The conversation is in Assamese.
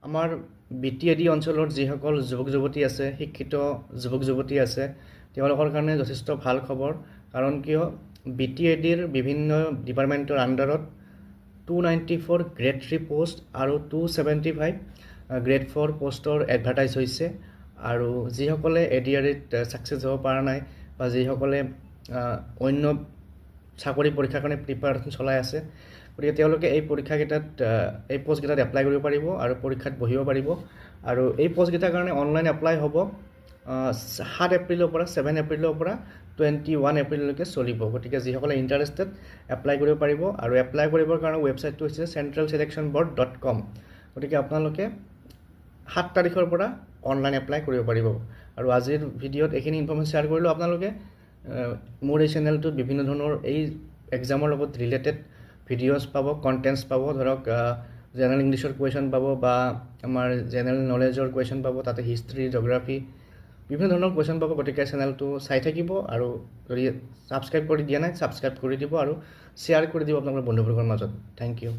আমাৰ BTAD অঞ্চলৰ যিসকল যুৱক যুৱতী আছে, শিক্ষিত যুৱক যুৱতী আছে, তেওঁলোকৰ কাৰণে যথেষ্ট ভাল খবৰ। কাৰণ কিয় BTADৰ বিভিন্ন ডিপাৰ্টমেণ্টৰ আণ্ডাৰত 294 গ্ৰেড 3 পোষ্ট আৰু 275 গ্ৰেড 4 পোষ্টৰ এডভাৰটাইজ হৈছে। আৰু যিসকলে ADREত ছাকচেছ হ'ব পৰা নাই বা যিসকলে অন্য চাকৰি পৰীক্ষাৰ কাৰণে প্ৰিপাৰেশ্যন চলাই আছে, গতিকে তেওঁলোকে এই পৰীক্ষাকেইটাত এই পোষ্টকেইটাত এপ্লাই কৰিব পাৰিব আৰু পৰীক্ষাত বহিব পাৰিব। আৰু এই পোষ্টকেইটাৰ কাৰণে অনলাইন এপ্লাই হ'ব 7 এপ্ৰিলৰ পৰা 7 এপ্ৰিলৰ পৰা 21 এপ্ৰিললৈকে চলিব। গতিকে যিসকলে ইণ্টাৰেষ্টেড এপ্লাই কৰিব পাৰিব। আৰু এপ্লাই কৰিবৰ কাৰণে ৱেবছাইটটো হৈছে centralselectionboard.com। গতিকে আপোনালোকে 7 তাৰিখৰ পৰা অনলাইন এপ্লাই কৰিব পাৰিব। আৰু আজিৰ ভিডিঅ'ত এইখিনি ইনফৰমেশ্যন শ্বেয়াৰ কৰিলোঁ। আপোনালোকে মোৰ এই চেনেলটোত বিভিন্ন ধৰণৰ এই এক্সামৰ লগত ৰিলেটেড ভিডিঅ'ছ পাব, কণ্টেণ্টছ পাব। ধৰক জেনেৰেল ইংলিছৰ কুৱেশ্যন পাব বা আমাৰ জেনেৰেল নলেজৰ কুৱেশ্যন পাব, তাতে হিষ্ট্ৰী, জিঅ'গ্ৰাফী বিভিন্ন ধৰণৰ কুৱেশ্যন পাব। গতিকে চেনেলটো চাই থাকিব আৰু যদি ছাবস্ক্ৰাইব কৰি দিয়া নাই ছাবস্ক্ৰাইব কৰি দিব আৰু শ্বেয়াৰ কৰি দিব আপোনালোকৰ বন্ধুবৰ্গৰ মাজত। Thank U.